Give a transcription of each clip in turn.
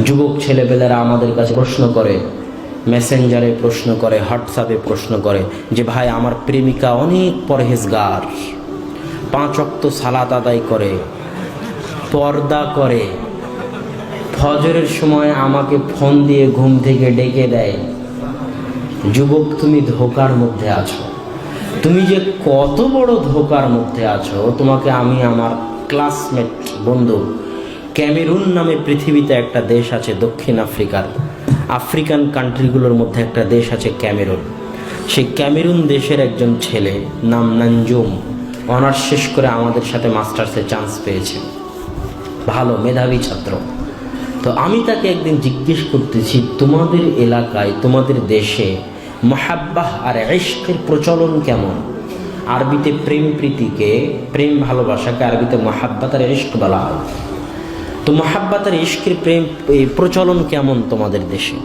যুবক ছেলেপেলেরা আমাদের কাছে প্রশ্ন করে, মেসেঞ্জারে প্রশ্ন করে, হোয়াটসঅ্যাপে প্রশ্ন করে যে ভাই আমার প্রেমিকা অনেক পরহেজগার, 5 ওয়াক্ত সালাত আদায় করে, পর্দা করে, ফজরের সময় আমাকে ফোন দিয়ে ঘুম থেকে ডেকে দেয়। যুবক, তুমি ধোকার মধ্যে আছো। তুমি যে কত বড় ধোকার মধ্যে আছো, তোমাকে আমি আমার ক্লাসমেট বন্ধু, ক্যামেরুন নামে পৃথিবীতে একটা দেশ আছে দক্ষিণ আফ্রিকার, আফ্রিকান কান্ট্রিগুলোর মধ্যে একটা দেশ আছে ক্যামেরুন। সেই ক্যামেরুন দেশের একজন ছেলে নাম নানজুম, অনার্স শেষ করে আমাদের সাথে মাস্টার্সে চান্স পেয়েছে, ভালো মেধাবী ছাত্র। তো আমি তাকে একদিন জিজ্ঞেস করতেছি, তোমাদের এলাকায় তোমাদের দেশে মহাব্বাহ আর ইশকের প্রচলন কেমন? আরবিতে প্রেম প্রীতিকে, প্রেম ভালোবাসাকে আরবিতে মহাব্বাত আর ইশক বলা হয়। তো মহাব্বাত আর ইশকের প্রেম প্রচলন কেমন তোমাদের দেশে?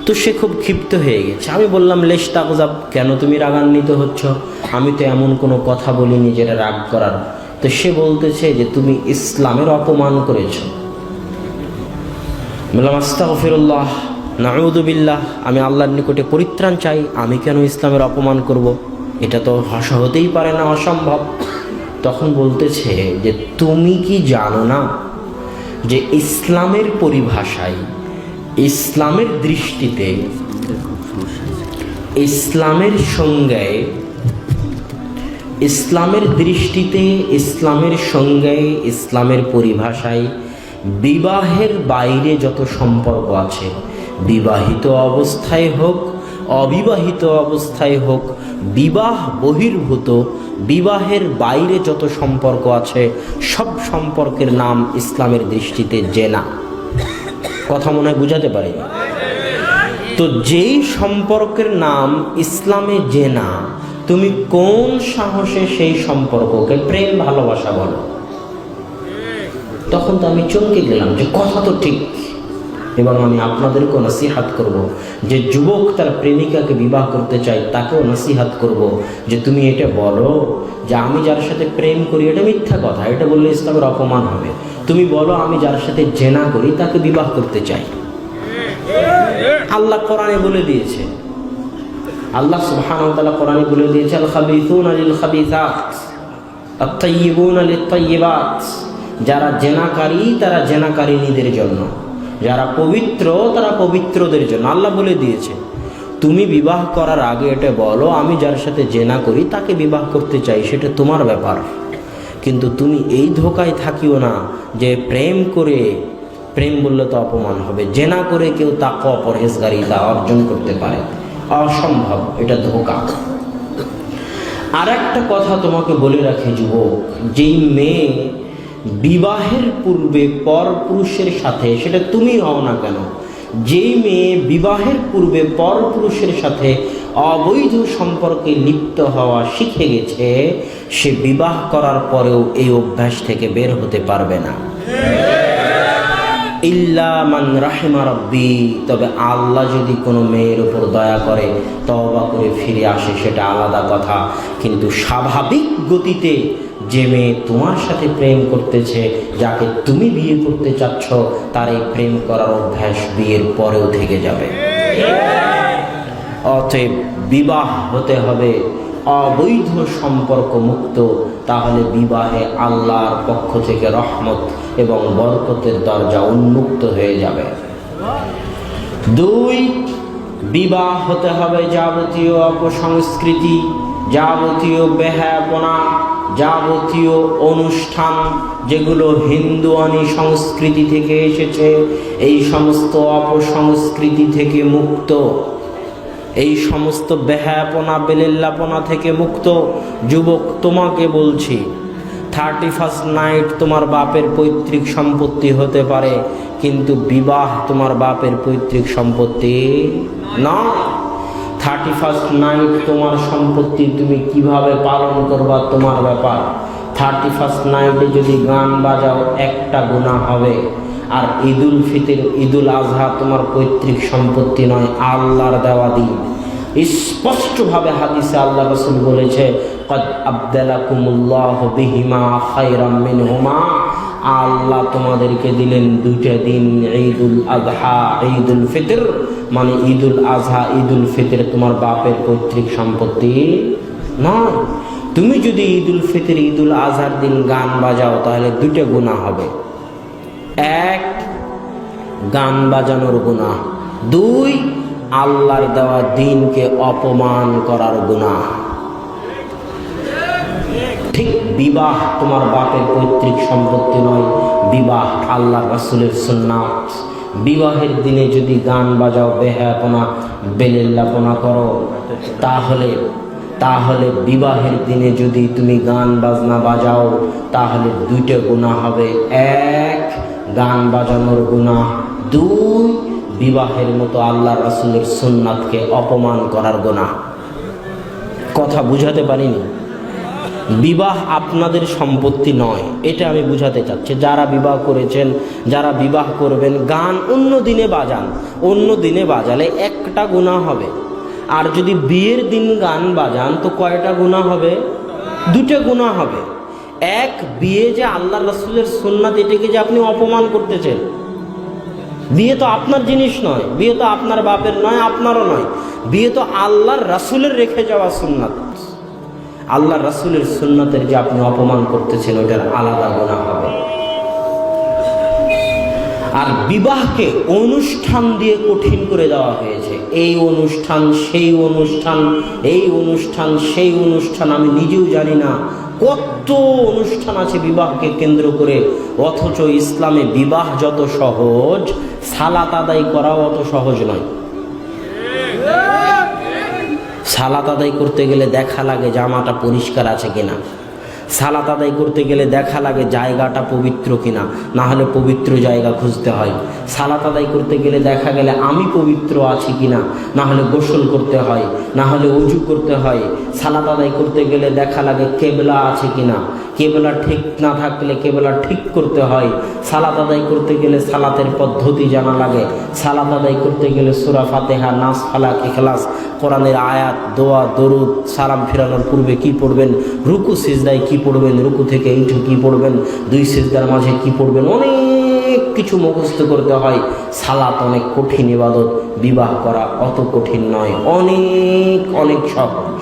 তো সে খুব ক্ষিপ্ত হয়ে গেছে। আমি বললাম, লেশ তাগজাব, কেন তুমি রাগান্বিত হচ্ছ? আমি তো এমন কোনো কথা বলিনি যেটা রাগ করার। তো সে বলতেছে যে তুমি ইসলামের অপমান করেছো। বললাম, আস্তাগফিরুল্লাহ, নাউযু বিল্লাহ, আমি আল্লাহর নিকটে পরিত্রাণ চাই, আমি কেন ইসলামের অপমান করব? এটা তো হতেই পারে না, অসম্ভব। তখন বলতেছে যে তুমি কি জানো না যে ইসলামের পরিভাষায়, ইসলামের দৃষ্টিতে, ইসলামের সংজ্ঞায়, ইসলামের দৃষ্টিতে, ইসলামের সংজ্ঞায়, ইসলামের পরিভাষায় বিবাহের বাইরে যত সম্পর্ক আছে, বিবাহিত অবস্থায় হোক, অবিবাহিত অবস্থায় হোক, বিবাহ বহির্ভূত, বিবাহের বাইরে যত সম্পর্ক আছে, সব সম্পর্কের নাম ইসলামের দৃষ্টিতে জেনা। কথা মনে হয় বুঝাতে পারি। তো যেই সম্পর্কের নাম ইসলামে জেনা, তুমি কোন সাহসে সেই সম্পর্ককে প্রেম ভালোবাসা বলো? তখন তো আমি চমকে গেলাম যে কথা তো ঠিক। এবং আমি আপনাদেরকেও নসিহাত করব যে যুবক তার প্রেমিকাকে বিবাহ করতে চাই, তাকেও নসিহাত করব যে তুমি এটা বলো যে আমি যার সাথে প্রেম করি এটা মিথ্যা কথা, এটা বললে ইসলামের অপমান হবে। তুমি বলো আমি যার সাথে জেনা করি তাকে বিবাহ করতে চাই। আল্লাহ কোরআনে বলে দিয়েছে, আল্লাহ সুবহানাহু ওয়া তাআলা কোরআনে বলে দিয়েছে, আল খাবিসুনা লিল খাবিসাত আত তাইয়িবুনা লিত তাইয়িবাত। যারা জেনাকারী তারা জেনাকারিনীদের জন্য, যারা পবিত্র তারা পবিত্রদের জন্য। আল্লাহ বলে দিয়েছে তুমি বিবাহ করার আগে এটা বলো আমি যার সাথে জেনা করি তাকে বিবাহ করতে চাই, সেটা তোমার ব্যাপার। কিন্তু তুমি এই ধোকায় থাকিও না যে প্রেম করে, প্রেম বললে তো অপমান হবে, জেনা করে কেউ তাকওয়া পরহেজগারিতা অর্জন করতে পারে, অসম্ভব, এটা ধোঁকা। আর একটা কথা তোমাকে বলে রাখি যুবক, যেই মেয়ে বিবাহের পূর্বে পর পুরুষের সাথে, সেটা তুমি হও না কেন, যেই মেয়ে বিবাহের পূর্বে পর পুরুষের সাথে অবৈধ সম্পর্কে লিপ্ত হওয়া শিখে গেছে, সে বিবাহ করার পরেও এই অভ্যাস থেকে বের হতে পারবে না। ইল্লা মান রাহিমা রাব্বি, তবে আল্লাহ যদি কোনো মেয়ের উপর দয়া করে, তওবা করে ফিরে আসে, সেটা আলাদা কথা। কিন্তু স্বাভাবিক গতিতে যে মেয়ে তোমার সাথে প্রেম করতেছে, যাকে তুমি বিয়ে করতে চাচ্ছ, তার এই প্রেম করার অভ্যাস বিয়ের পরেও থেকে যাবে। অতএব বিবাহ হতে হবে অবৈধ সম্পর্ক মুক্ত, তাহলে বিবাহে আল্লাহর পক্ষ থেকে রহমত এবং বরকতের দরজা উন্মুক্ত হয়ে যাবে। 2, বিবাহ হতে হবে যাবতীয় অপসংস্কৃতি, যাবতীয় বেহায়াপনা, যাবতীয় অনুষ্ঠান যেগুলো হিন্দুয়ানি সংস্কৃতি থেকে এসেছে, এই সমস্ত অপসংস্কৃতি থেকে মুক্ত, এই সমস্ত বেহায়াপনা বেলেল্লাপনা থেকে মুক্ত। যুবক, তোমাকে বলছি, 31st নাইট তোমার বাপের পৈতৃক সম্পত্তি হতে পারে, কিন্তু বিবাহ তোমার বাপের পৈতৃক সম্পত্তি না। 31st নাইট তোমার সম্পত্তি তুমি কিভাবে পালন করবা তোমার ব্যাপার। 31st নাইটে যদি গান বাজাও একটা গুনাহ হবে। আর ঈদুল ফিতর, ঈদুল আজহা তোমার পৈতৃক সম্পত্তি নয়, আল্লাহর দেওয়া দিন। স্পষ্টভাবে হাদিসে আল্লাহ রাসূল বলেছে, কদ আবদালাকুমুল্লাহু বিহিমা খায়রাম মিনহুমা, আল্লাহ তোমাদেরকে দিলেন দুইটা দিন, ঈদুল আজহা, ঈদুল ফিতর। মানে ঈদুল আজহা, ঈদুল ফিতর তোমার বাপের পৈতৃক সম্পত্তি নয়। তুমি যদি ঈদুল ফিতর, ঈদুল আজহার দিন গান বাজাও তাহলে দুইটা গুনাহ হবে। এক, গান বাজানোর গুনাহ। দুই, আল্লাহর দেওয়া দিনকে অপমান করার গুনাহ। ঠিক বিবাহ তোমার বাপের পৈতৃক সম্পত্তি নয়, বিবাহ আল্লাহ রাসূলের সুন্নাত। বিবাহের দিনে যদি গান বাজাও, বেহায়াপনা, বেলেল্লাপনা করো, তাহলে বিবাহের দিনে যদি তুমি গান বাজনা বাজাও তাহলে দুইটা গুনাহ হবে। এক, গান বাজানোর গুনাহ। দুই, বিবাহের মতো আল্লাহ রাসূলের সুন্নাতকে অপমান করার গুনাহ। কথা বুঝাতে পারিনি? বিবাহ আপনাদের সম্পত্তি নয়, এটা আমি বুঝাতে চাচ্ছি। যারা বিবাহ করেছেন, যারা বিবাহ করবেন, গান অন্য দিনে বাজান। অন্য দিনে বাজালে একটা গুনাহ হবে। আর যদি বিয়ের দিন গান বাজান তো কয়টা গুনাহ হবে? দুটো গুনাহ হবে। এক, বিয়ে যে আল্লাহ রাসূলের সুন্নাত, এটাকে যে আপনি অপমান করতেছেন। বিয়ে তো আপনার জিনিস নয়, বিয়ে তো আপনার বাপের নয়, আপনারও নয়। বিয়ে তো আল্লাহর রাসূলের রেখে যাওয়া সুন্নাত। আল্লাহ রাসূলের সুন্নাতের যে আপনি অপমান করতেছেন, ওটার আলাদা গুনাহ হবে। আর বিবাহকে অনুষ্ঠান দিয়ে কঠিন করে দেওয়া হয়েছে। এই অনুষ্ঠান, সেই অনুষ্ঠান, এই অনুষ্ঠান, সেই অনুষ্ঠান, আমি নিজেও জানি না কত অনুষ্ঠান আছে বিবাহকে কেন্দ্র করে। অথচ ইসলামে বিবাহ যত সহজ, সালাত আদায় করাও অত সহজ নয়। সালাত আদায় করতে গেলে দেখা লাগে জামাটা পরিষ্কার আছে কিনা। সালাত আদায় করতে গেলে দেখা লাগে জায়গাটা পবিত্র কিনা, না হলে পবিত্র জায়গা খুঁজতে হয়। সালাত আদায় করতে গেলে দেখা গেলে আমি পবিত্র আছি কিনা, না হলে গোসল করতে হয়, না হলে ওযু করতে হয়। সালাত আদায় করতে গেলে দেখা লাগে কেবলা আছে কিনা, কেবলা ঠিক না থাকলে কেবলা ঠিক করতে হয়। সালাত আদায় করতে গেলে সালাতের পদ্ধতি জানা লাগে। সালাত আদায় করতে গেলে সূরা ফাতিহা, নাস, ফালাক, ইখলাস, কোরআনের আয়াত, দোয়া, দরুদ, সালাম ফেরানোর পূর্বে কি পড়বেন, রুকু সিজদায় কি পড়বেন, রুকু থেকে উঠে কি পড়বেন, দুই সিজদার মাঝে কি পড়বেন, অনেক কিছু মুখস্থ করতে হয়। সালাত অনেক কঠিন ইবাদত, বিবাহ করা অত কঠিন নয়, অনেক অনেক সহজ।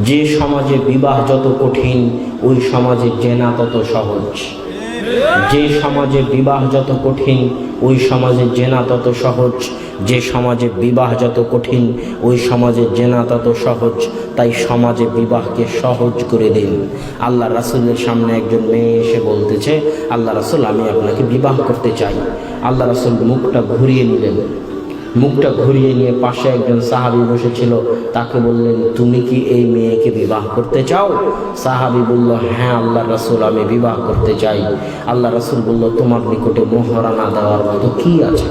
যে সমাজে বিবাহ যত কঠিন, ওই সমাজে জেনা তত সহজ। যে সমাজে বিবাহ যত কঠিন, ওই সমাজে জেনা তত সহজ। যে সমাজে বিবাহ যত কঠিন, ওই সমাজে জেনা তত সহজ। তাই সমাজে বিবাহকে সহজ করে দিন। আল্লাহ রাসূলের সামনে একজন মেয়ে এসে বলতেছে, আল্লাহ রাসূল, আমি আপনাকে বিবাহ করতে চাই। আল্লাহ রাসূল মুখটা ঘুরিয়ে নিলেন। মুখটা ঘুরিয়ে নিয়ে পাশে একজন সাহাবী বসেছিল, তাকে বললেন, তুমি কি এই মেয়েকে বিবাহ করতে চাও? সাহাবী বলল, হ্যাঁ আল্লাহ রাসূল, আমি বিবাহ করতে চাই। আল্লাহ রাসূল বলল, তোমার নিকটে মোহরানা দেওয়ার মতো কি আছে?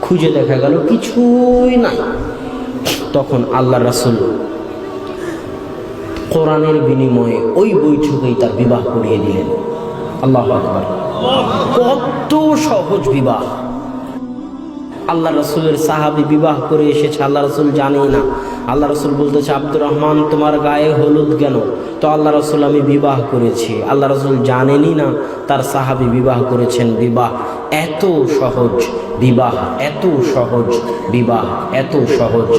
খুঁজে দেখা গেল কিছুই নাই। তখন আল্লাহ রাসূল কোরআনের বিনিময়ে ওই বৈঠকেই তার বিবাহ করিয়ে দিলেন। আল্লাহু আকবার! কত সহজ বিবাহ! আল্লাহ রাসূলের সাহাবী বিবাহ করে এসেছে, আল্লাহ রাসূল জানেই না। আল্লাহ রাসূল বলতেছে, আব্দুর রহমান, তোমার গায়ে হলুদ কেন? তো আল্লাহ রাসূল, আমি বিবাহ করেছি। আল্লাহ রাসূল জানেনই না তার সাহাবী বিবাহ করেছেন। বিবাহ এত সহজ, বিবাহ এত সহজ, বিবাহ এত সহজ।